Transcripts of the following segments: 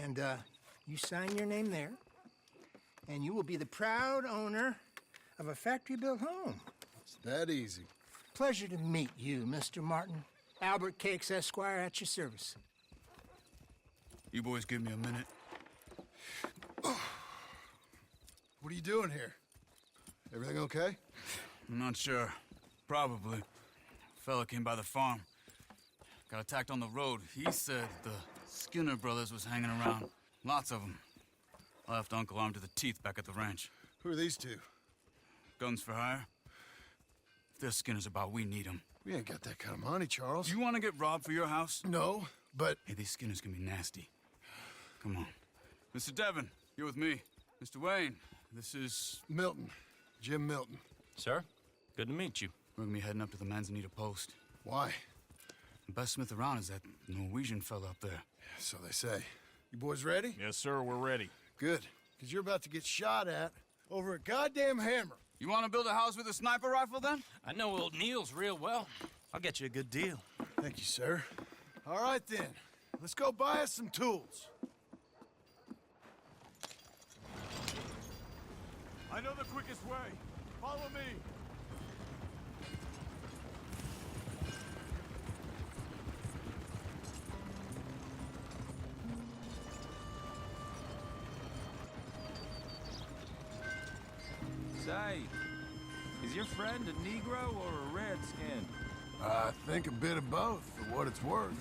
And, you sign your name there, and you will be the proud owner of a factory-built home. It's that easy. Pleasure to meet you, Mr. Martin. Albert Cakes, Esquire, at your service. You boys give me a minute. What are you doing here? Everything okay? I'm not sure. Probably. Fella came by the farm. Got attacked on the road. He said the Skinner brothers was hanging around. Lots of them. I left Uncle armed to the teeth back at the ranch. Who are these two? Guns for hire? If they're Skinner's about, we need them. We ain't got that kind of money, Charles. You want to get robbed for your house? No, but... Hey, these Skinners can be nasty. Come on. Mr. Devon, you're with me. Mr. Wayne, this is... Milton. Jim Milton. Sir, good to meet you. We're gonna be heading up to the Manzanita post. Why? The best smith around is that Norwegian fella up there. So they say. You boys ready? Yes, sir, we're ready. Good, because you're about to get shot at over a goddamn hammer. You want to build a house with a sniper rifle, then? I know old Neil's real well. I'll get you a good deal. Thank you, sir. All right, then. Let's go buy us some tools. I know the quickest way. Follow me. Say, is your friend a Negro or a Redskin? I think a bit of both, for what it's worth.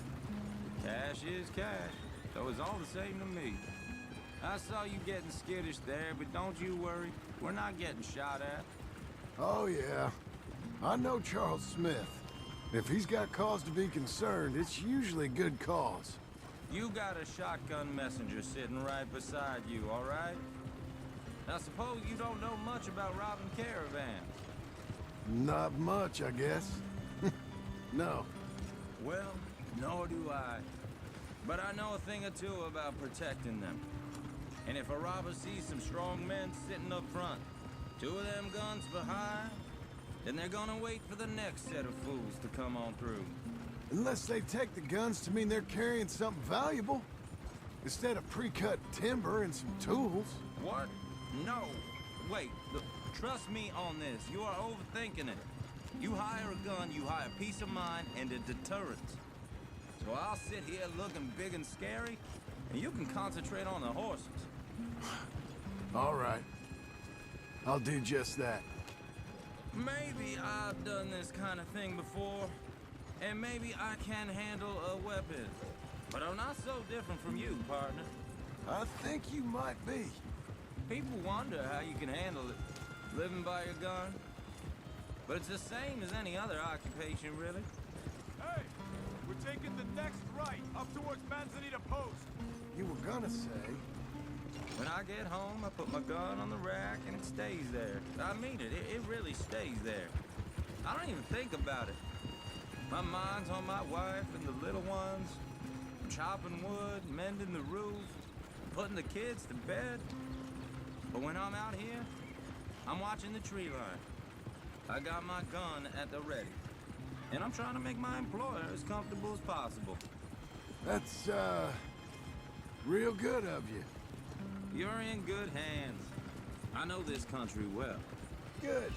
Cash is cash, so it's all the same to me. I saw you getting skittish there, but don't you worry. We're not getting shot at. Oh, yeah. I know Charles Smith. If he's got cause to be concerned, it's usually good cause. You got a shotgun messenger sitting right beside you, all right? Now, suppose you don't know much about robbing caravans. Not much, I guess. No. Well, nor do I. But I know a thing or two about protecting them. And if a robber sees some strong men sitting up front, 2 of them guns for hire, then they're gonna wait for the next set of fools to come on through. Unless they take the guns to mean they're carrying something valuable. Instead of pre-cut timber and some tools. What? No. Wait, look, trust me on this. You are overthinking it. You hire a gun, you hire peace of mind and a deterrent. So I'll sit here looking big and scary, and you can concentrate on the horses. All right. I'll do just that. Maybe I've done this kind of thing before, and maybe I can handle a weapon. But I'm not so different from you, partner. I think you might be. People wonder how you can handle it, living by your gun. But it's the same as any other occupation, really. Hey, we're taking the next right, up towards Manzanita Post. You were gonna say... When I get home, I put my gun on the rack and it stays there. I mean it, it really stays there. I don't even think about it. My mind's on my wife and the little ones. I'm chopping wood, mending the roof, putting the kids to bed. But when I'm out here, I'm watching the tree line. I got my gun at the ready. And I'm trying to make my employer as comfortable as possible. That's, real good of you. You're in good hands. I know this country well. Good.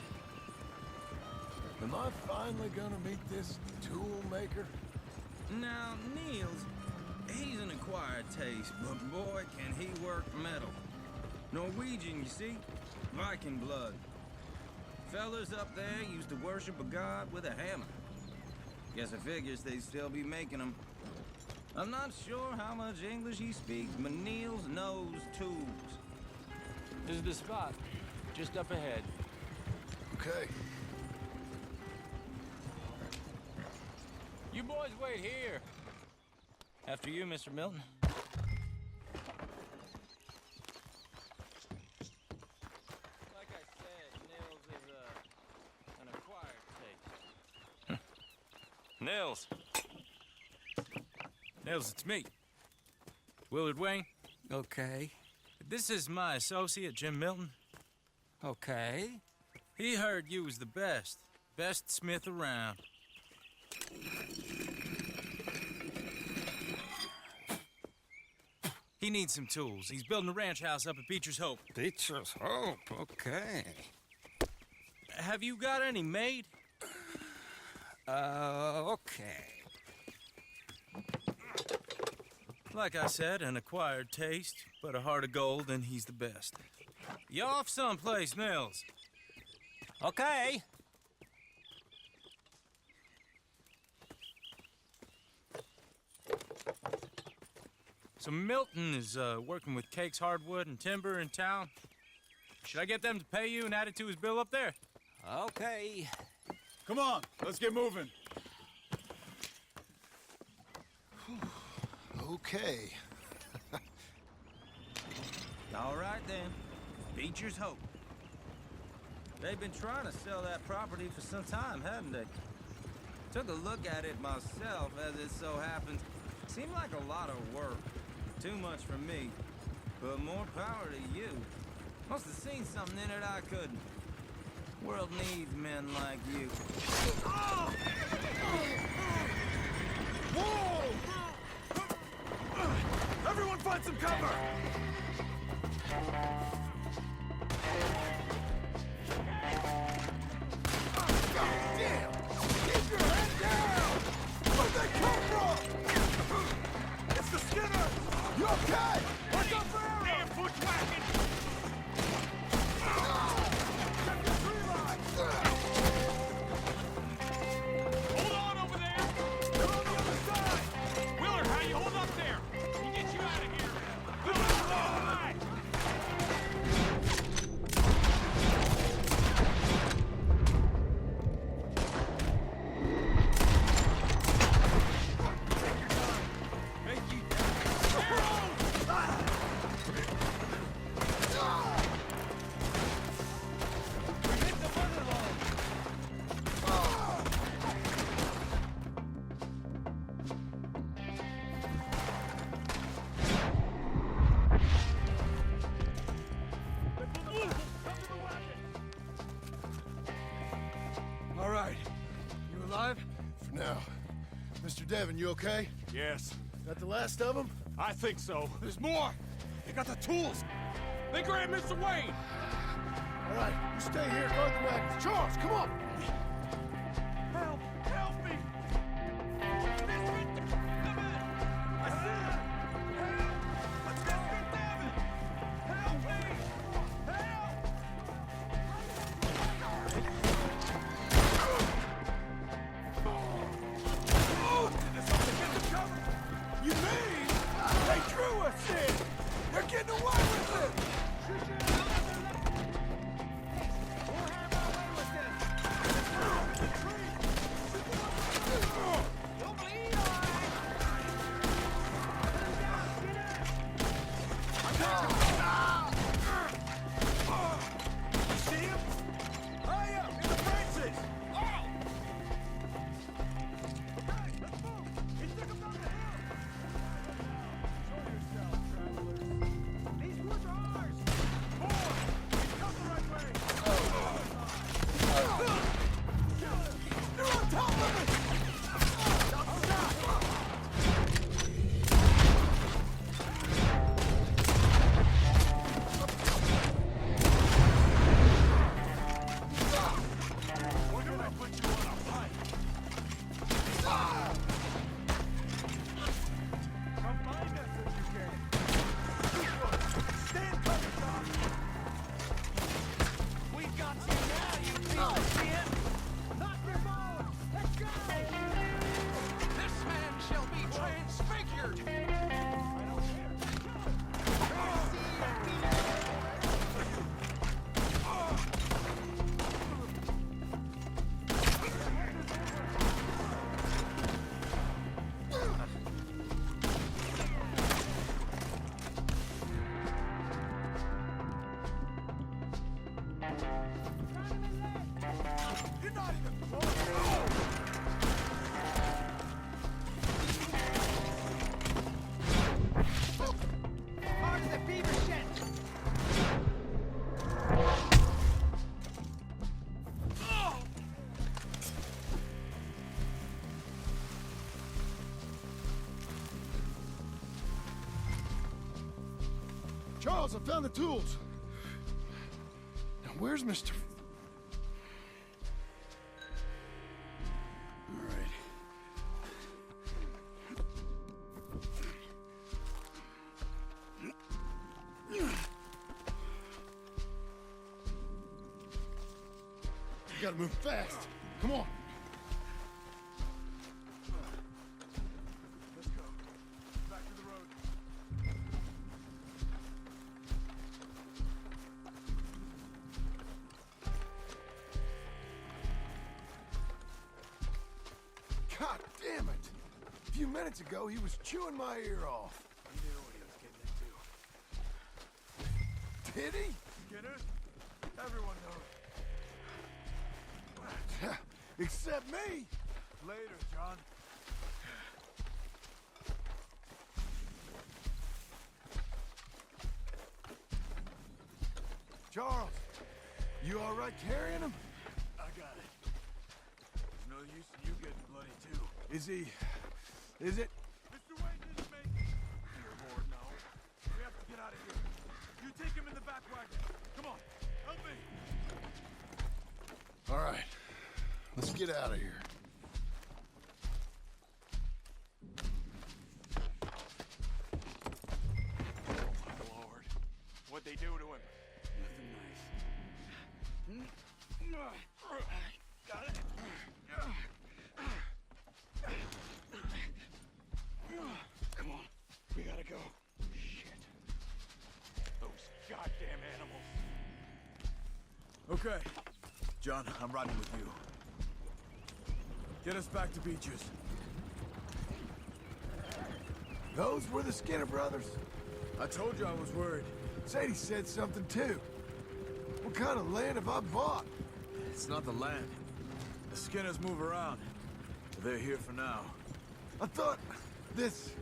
Am I finally gonna meet this tool maker? Now, Niels, he's an acquired taste, but boy, can he work metal. Norwegian, you see? Viking blood. Fellas up there used to worship a god with a hammer. Guess I figures they'd still be making them. I'm not sure how much English he speaks, but Niels knows tools. This is the spot, just up ahead. Okay. You boys wait here. After you, Mr. Milton. Like I said, Nils is an acquired taste. Nils. Nils, it's me. Willard Wayne. Okay. This is my associate, Jim Milton. Okay. He heard you was the best. Best smith around. He needs some tools. He's building a ranch house up at Beecher's Hope. Beecher's Hope, okay. Have you got any made? Okay. Like I said, an acquired taste, but a heart of gold, and he's the best. You off someplace, Mills? Okay. So Milton is working with Cake's Hardwood and Timber in town. Should I get them to pay you and add it to his bill up there? Okay. Come on, let's get moving. Okay. All right, then. Beecher's Hope. They've been trying to sell that property for some time, haven't they? Took a look at it myself, as it so happens. Seemed like a lot of work. Too much for me. But more power to you. Must have seen something in it I couldn't. World needs men like you. Whoa! Everyone find some cover! Damn! Keep your head down! Where'd they come from? It's the Skinner! You okay? Watch out for arrows! Damn bushwhacking! Hold on over there! They're on the other side! Willard, how you hold up there? He gets you out of here! Willard, right! Make you we hit the mother line! All right. You alive? For now. Mr. Devon, you okay? Yes, That the last of them? I think so. There's more! They got the tools! They grabbed Mr. Wayne! All right, you stay here, guard the wagons. Charles, come on! Help! Help me! I said, help! Mr. Devon! Help me! Help! Did something get them covered? You mean they drew us in? They're getting away with it! We'll have our way with this! You'll bleed, all right! Put him down, Skinner! I got him! You see him? High up, in the branches! Oh! Okay, let's move! He took him down the hill! Show yourself, travelers! These woods are ours! Forward! We've come the right way! They're on top of us! Stop, stop! We're gonna put you on a pike! Come find us if you can! Stand cover, Doc! We've got you now, you piece of shit! Knock your bones! Let's go! This man shall be transfigured! I don't You're not even close! Hard as a beaver shit! Charles, I found the tools. Now, where's Mr. All right. You gotta move fast. Come on. Let's go. Back to the road. God damn it. A few minutes ago, he was chewing my ear off. He knew what he was getting into. Did he? Skinner? Everyone knows. Except me. Later, John. Charles, you all right carrying him? I got it. There's no use in you getting bloody, too. Is he... is it? Mr. Wayne didn't make it. Dear Lord, no. We have to get out of here. You take him in the back wagon. Come on, help me. All right. Let's get out of here. My Lord. What'd they do to him? Nothing nice. Got it. Come on. We gotta go. Shit. Those goddamn animals. Okay. John, I'm riding with you. Get us back to Beaches. Those were the Skinner brothers. I told you I was worried. Sadie said something too. What kind of land have I bought? It's not the land. The Skinners move around. But they're here for now. I thought this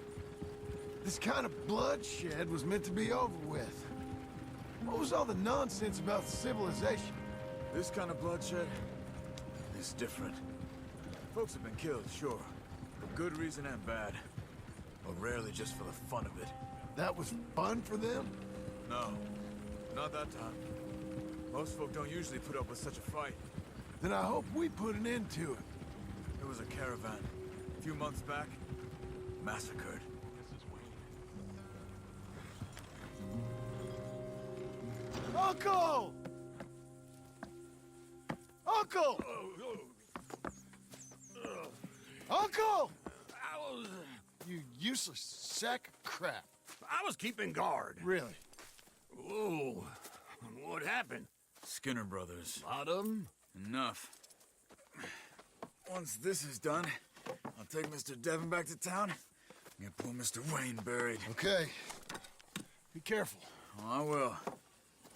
kind of bloodshed was meant to be over with. What was all the nonsense about civilization? This kind of bloodshed is different. Folks have been killed, sure. For good reason and bad. But rarely just for the fun of it. That was fun for them? No, not that time. Most folk don't usually put up with such a fight. Then I hope we put an end to it. There was a caravan. A few months back. Massacred. Uncle! Uncle! Uncle! You useless sack of crap. I was keeping guard. Really? Whoa. What happened? Skinner brothers. Lot of them? Enough. Once this is done, I'll take Mr. Devon back to town and get poor Mr. Wayne buried. Okay. Be careful. Oh, I will.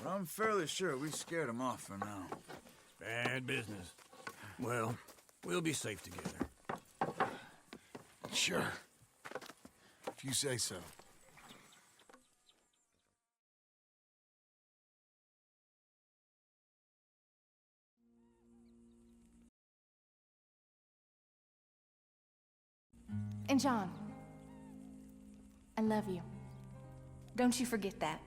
But I'm fairly sure we scared him off for now. Bad business. Well, we'll be safe together. Sure. If you say so. And John, I love you. Don't you forget that.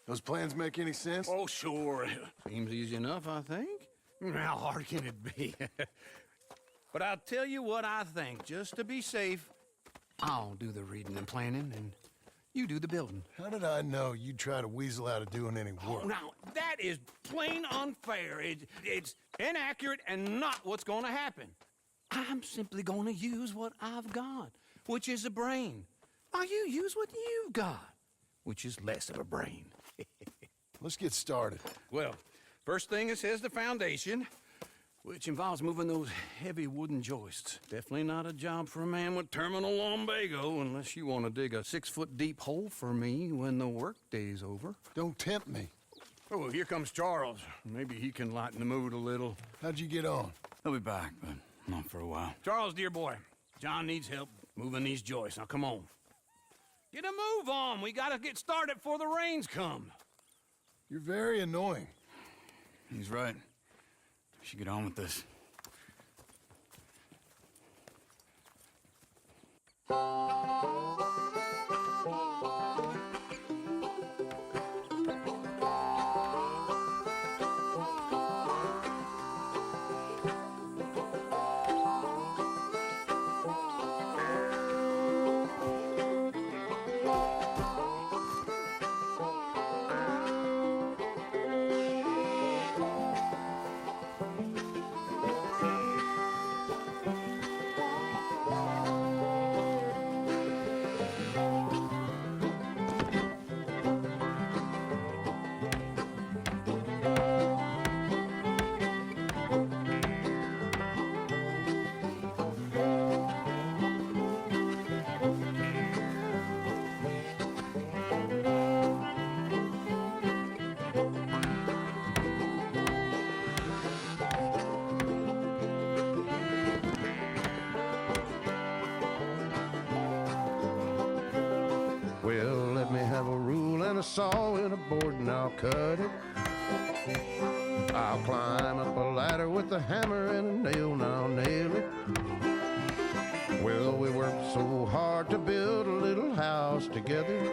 Those plans make any sense? Oh, sure. Seems easy enough, I think. How hard can it be? But I'll tell you what I think. Just to be safe, I'll do the reading and planning, and you do the building. How did I know you'd try to weasel out of doing any work? Oh, now, that is plain unfair. It's inaccurate and not what's going to happen. I'm simply going to use what I've got, which is a brain. While you use what you've got, which is less of a brain. Let's get started. Well, first thing it says the foundation. which involves moving those heavy wooden joists. Definitely not a job for a man with terminal lumbago unless you want to dig a 6-foot deep hole for me when the workday's over. Don't tempt me. Oh, here comes Charles. Maybe he can lighten the mood a little. How'd you get on? He'll be back, but not for a while. Charles, dear boy, John needs help moving these joists. Now, come on. Get a move on. We gotta get started before the rains come. You're very annoying. He's right. We should get on with this. Well, let me have a rule and a saw and a board and I'll cut it. I'll climb up a ladder with a hammer and a nail and I'll nail it. Well, we worked so hard to build a little house together.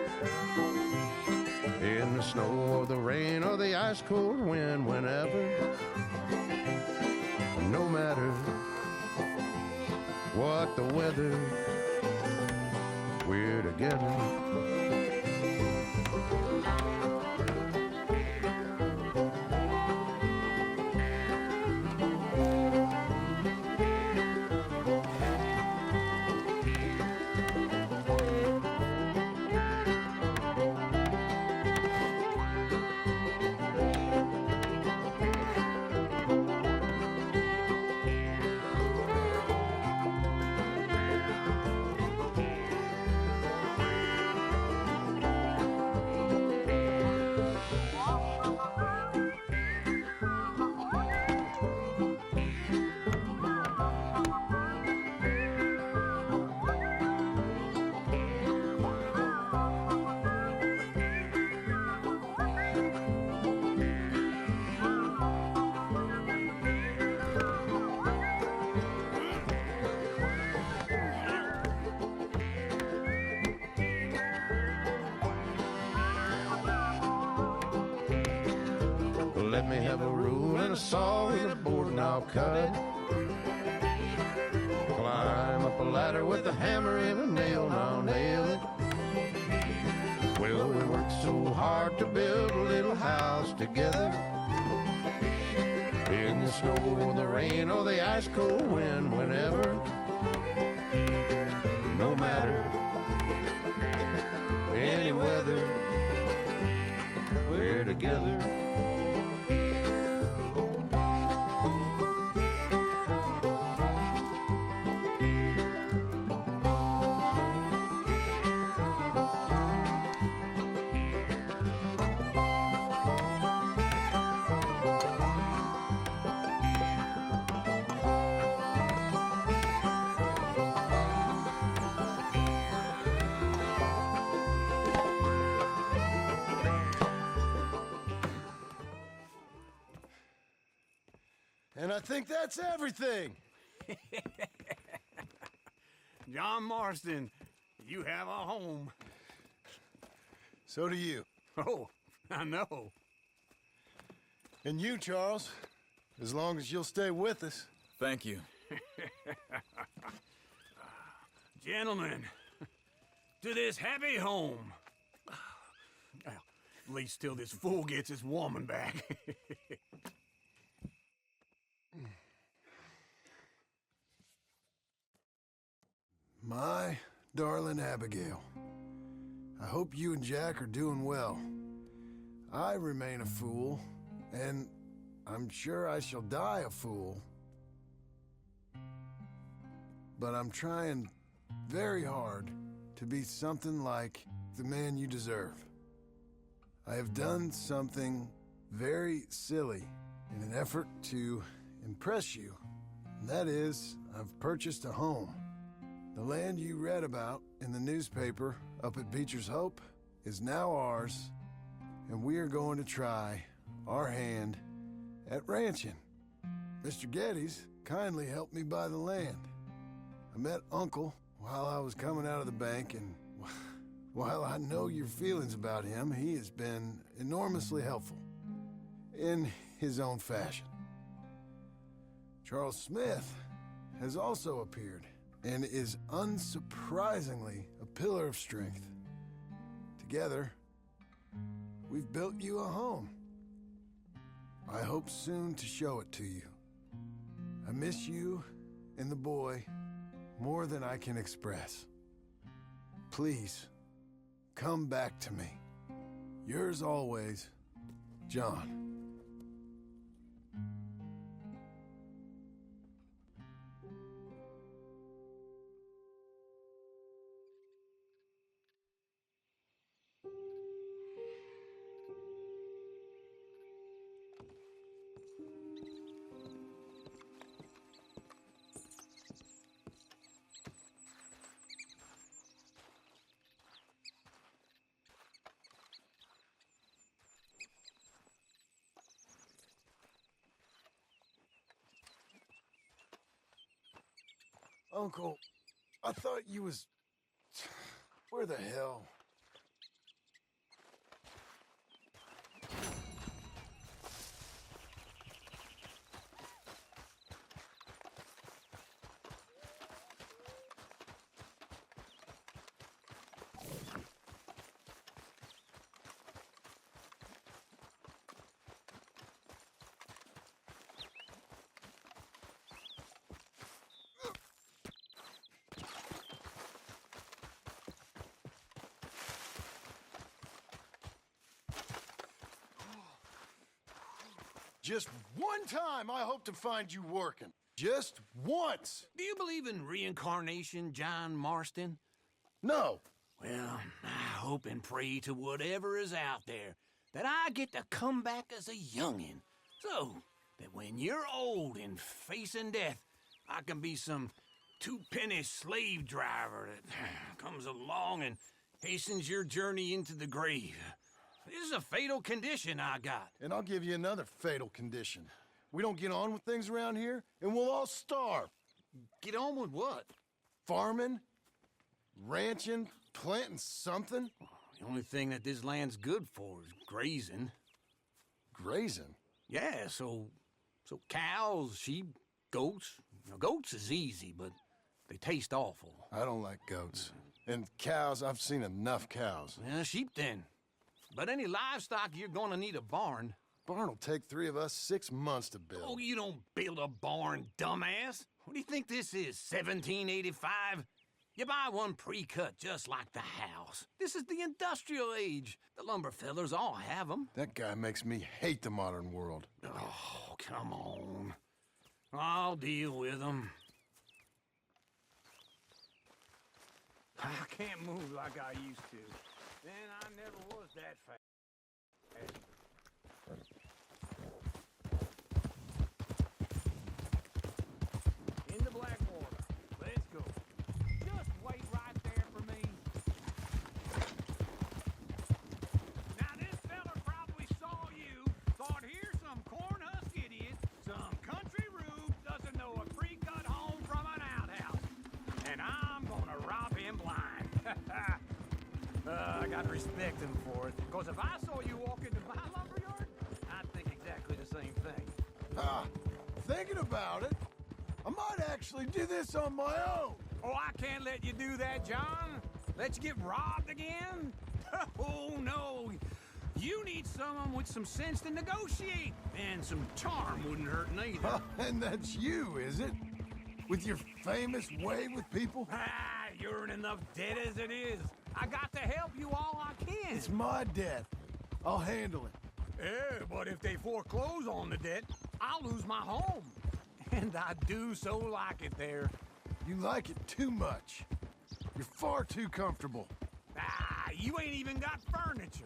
In the snow or the rain or the ice cold wind, whenever. No matter what the weather, we're together. Let me have a rule and a saw and a board and I'll cut. Climb up a ladder with a hammer and a nail and I'll nail it. Well, we worked so hard to build a little house together. In the snow or the rain or the ice cold wind, whenever. No matter any weather, we're together. And I think that's everything. John Marston, you have a home. So do you. Oh, I know. And you, Charles, as long as you'll stay with us. Thank you. Gentlemen, to this happy home. Well, at least till this fool gets his woman back. My darling Abigail, I hope you and Jack are doing well. I remain a fool, and I'm sure I shall die a fool but I'm trying very hard to be something like the man you deserve. I have done something very silly in an effort to impress you. And that is, I've purchased a home. The land you read about in the newspaper up at Beecher's Hope is now ours, and we are going to try our hand at ranching. Mr. Geddes kindly helped me buy the land. I met Uncle while I was coming out of the bank, and while I know your feelings about him, he has been enormously helpful in his own fashion. Charles Smith has also appeared and is unsurprisingly a pillar of strength. Together, we've built you a home. I hope soon to show it to you. I miss you and the boy more than I can express. Please, come back to me. Yours always, John. Uncle, I thought you was... Where the hell? Just one time I hope to find you working. Just once. Do you believe in reincarnation, John Marston? No. Well, I hope and pray to whatever is out there that I get to come back as a youngin', so that when you're old and facing death, I can be some two-penny slave driver that comes along and hastens your journey into the grave. This is a fatal condition I got. And I'll give you another fatal condition. We don't get on with things around here, and we'll all starve. Get on with what? Farming, ranching, planting something. The only thing that this land's good for is grazing. Grazing? Yeah, so cows, sheep, goats. Now, goats is easy, but they taste awful. I don't like goats. And cows, I've seen enough cows. Yeah, sheep then. But any livestock, you're gonna need a barn. Barn will take 3 of us 6 months to build. Oh, you don't build a barn, dumbass. What do you think this is, 1785? You buy one pre-cut just like the house. This is the industrial age. The lumber fellers all have them. That guy makes me hate the modern world. Oh, come on. I'll deal with them. I can't move like I used to. Then I never was that fast. In the Blackwater. Let's go. Just wait right there for me. Now this fella probably saw you, thought here's some corn-husk idiot, some country rube doesn't know a pre-cut home from an outhouse. And I'm gonna rob him blind. I gotta respect him for it, because if I saw you walk into my lumberyard, I'd think exactly the same thing. Thinking about it, I might actually do this on my own. Oh, I can't let you do that, John. Let you get robbed again? Oh, no. You need someone with some sense to negotiate, and some charm wouldn't hurt neither. And that's you, is it? With your famous way with people? You're in enough debt as it is. I got to help you all I can. It's my debt. I'll handle it. Yeah, but if they foreclose on the debt, I'll lose my home. And I do so like it there. You like it too much. You're far too comfortable. Ah, you ain't even got furniture.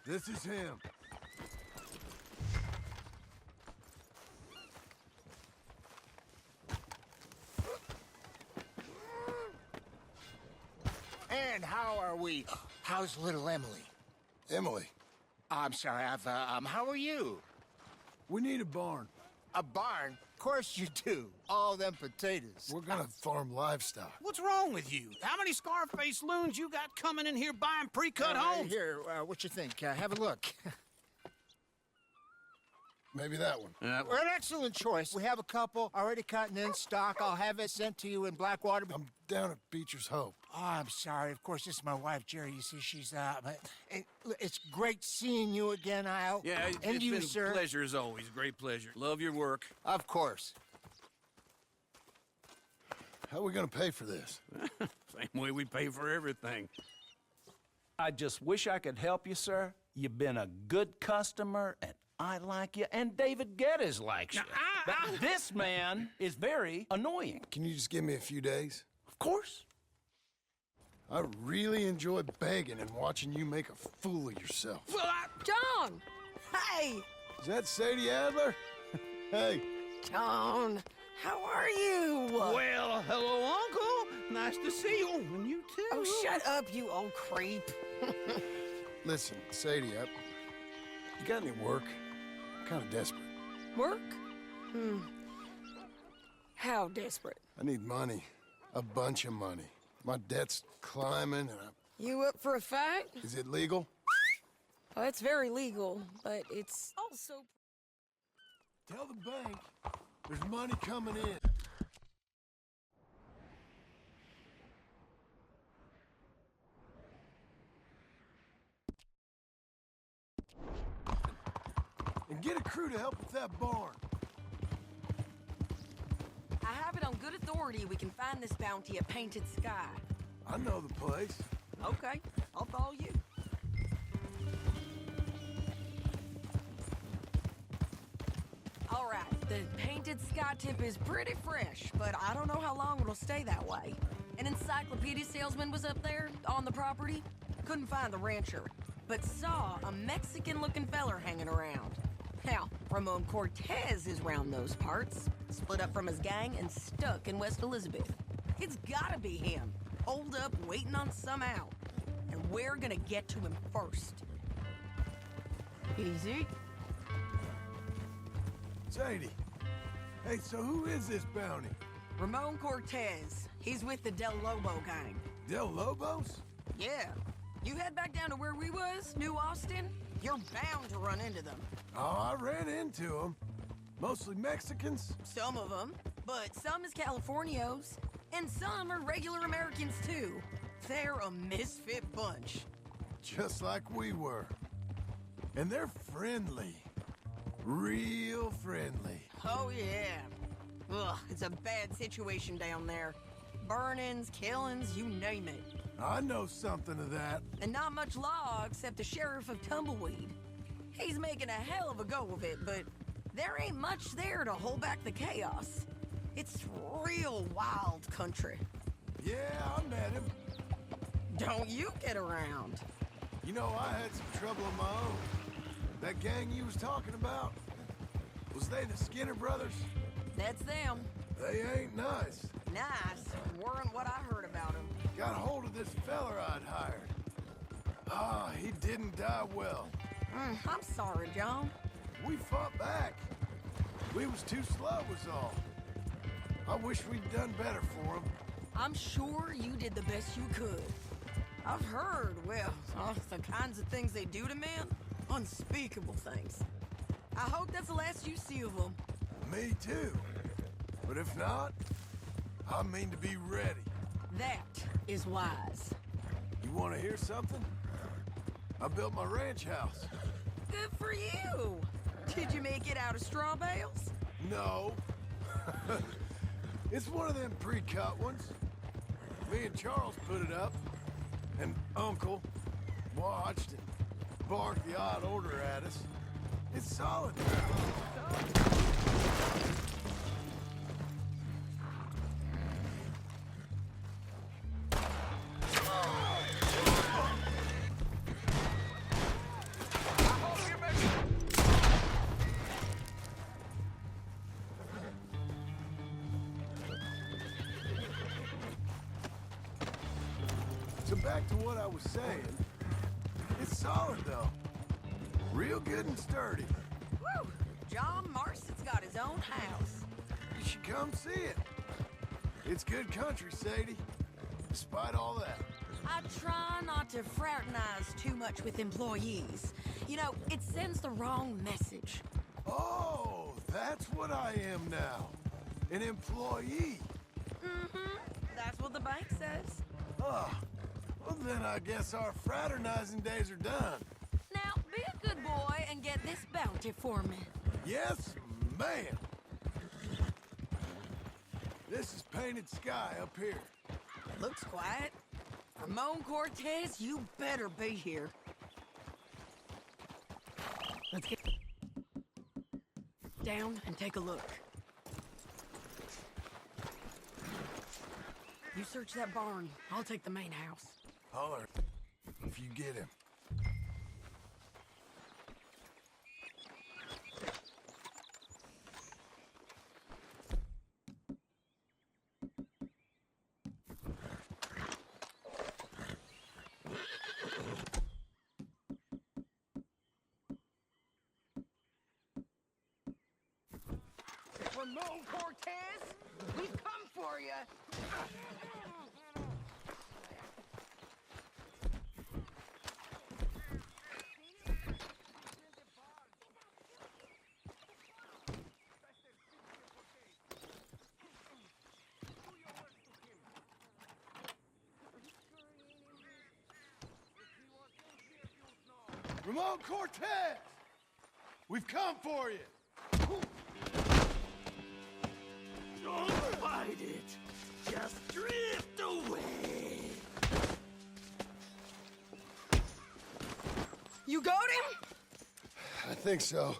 This is him. And how are we? How's little Emily? Emily, I'm sorry, how are you? we need a barn. A barn? Of course you do. All them potatoes. We're gonna farm livestock. What's wrong with you? How many Scarface loons you got coming in here buying pre-cut homes? Here, what you think? Have a look. Maybe that one. We're an excellent choice. We have a couple already cut and in stock. I'll have it sent to you in Blackwater. I'm down at Beecher's Hope. Oh, I'm sorry. Of course, this is my wife, Jerry. You see, she's it's great seeing you again, Al. Yeah, and it's you, been sir. a pleasure as always. Great pleasure. Love your work. Of course. How are we gonna pay for this? Same way we pay for everything. I just wish I could help you, sir. You've been a good customer, and I like you, and David Geddes likes you. But this man is very annoying. Can you just give me a few days? Of course. I really enjoy begging and watching you make a fool of yourself. John! Hey! Is that Sadie Adler? Hey. John, how are you? Well, hello, Uncle. Nice to see you. And you too. Oh, shut up, you old creep. Listen, Sadie, you got any work? I'm kind of desperate. Work? How desperate? I need money. A bunch of money. My debt's climbing and You up for a fight? Is it legal? Oh, it's very legal, but it's also... Tell the bank there's money coming in. And get a crew to help with that barn. I have it on good authority we can find this bounty at Painted Sky. I know the place. Okay, I'll follow you. All right, the Painted Sky tip is pretty fresh, but I don't know how long it'll stay that way. An encyclopedia salesman was up there on the property. Couldn't find the rancher, but saw a Mexican-looking feller hanging around. Now, Ramon Cortez is round those parts, split up from his gang and stuck in West Elizabeth. It's gotta be him, holed up waiting on some out. And we're gonna get to him first. Easy. Sadie. Hey, so who is this bounty? Ramon Cortez. He's with the Del Lobo gang. Del Lobos? Yeah. You head back down to where we was, New Austin, you're bound to run into them. Oh, I ran into them. Mostly Mexicans. Some of them, but some is Californios, and some are regular Americans too. They're a misfit bunch. Just like we were. And they're friendly. Real friendly. Oh yeah. Ugh, it's a bad situation down there. Burnings, killings, you name it. I know something of that. And not much law except the sheriff of Tumbleweed. He's making a hell of a go of it, but there ain't much there to hold back the chaos. It's real wild country. Yeah, I met him. Don't you get around. You know, I had some trouble of my own. That gang you was talking about, was they the Skinner brothers? That's them. They ain't nice. Nice. Weren't what I heard about them. Got a hold of this feller I'd hired. Ah, he didn't die well. I'm sorry, John. We fought back. We was too slow was all. I wish we'd done better for him. I'm sure you did the best you could. I've heard, well, the kinds of things they do to men. Unspeakable things. I hope that's the last you see of them. Me too. But if not, I mean to be ready. That is wise. You want to hear something? I built my ranch house. Good for you. Did you make it out of straw bales? No. It's one of them pre-cut ones. Me and Charles put it up. and Uncle watched and barked the odd order at us. It's solid. So back to what I was saying. It's solid, though. Real good and sturdy. Woo! John Marston's got his own house. You should come see it. It's good country, Sadie. Despite all that. I try not to fraternize too much with employees. You know, it sends the wrong message. Oh, that's what I am now. An employee. Mm-hmm. That's what the bank says. Oh, well then I guess our fraternizing days are done. Now, be a good boy and get this bounty for me. Yes, ma'am. This is painted sky up here. Looks quiet. Ramon Cortez, you better be here. Let's get down and take a look. You search that barn. I'll take the main house. Holler if you get him. Ramon Cortez, we've come for you. Ramon Cortez! We've come for you! Don't fight it. Just drift away. You got him? I think so.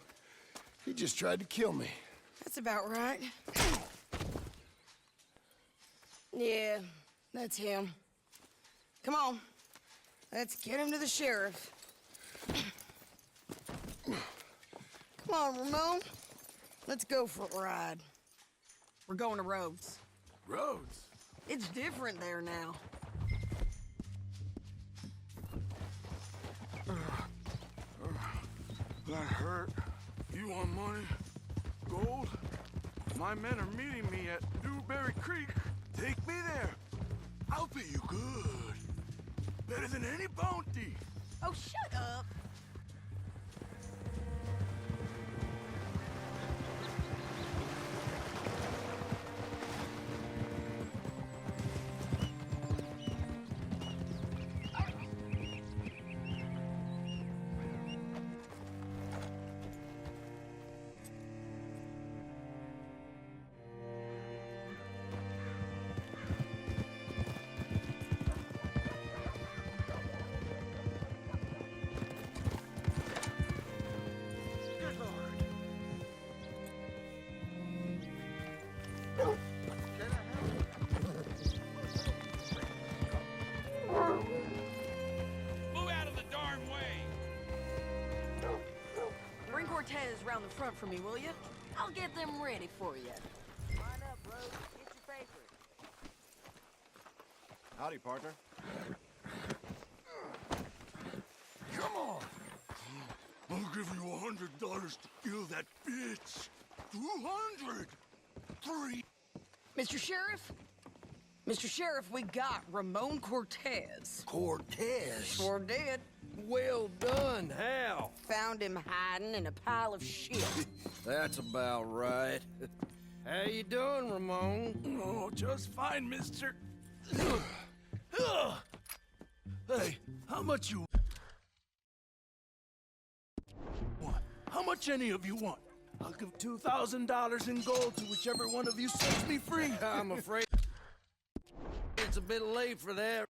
He just tried to kill me. That's about right. Yeah, that's him. Come on. Let's get him to the sheriff. Come on, Ramon. Let's go for a ride. We're going to Rhodes. Rhodes? It's different there now. That hurt. You want money? Gold? My men are meeting me at Newberry Creek. Take me there. I'll pay you good. Better than any bounty. Oh, shut up. Cortez round the front for me, will you? I'll get them ready for you. Line up, bro. Get your paper. Howdy, partner. Come on. I'll give you $100 to kill that bitch. 200. 3. Mr. Sheriff? Mr. Sheriff, we got Ramon Cortez. Cortez? Sure did. Well done. How? Found him hiding in a pile of shit. That's about right. How you doing, Ramon? Oh, just fine, mister. Hey, how much you want? How much any of you want? I'll give $2,000 in gold to whichever one of you sets me free. I'm afraid it's a bit late for that.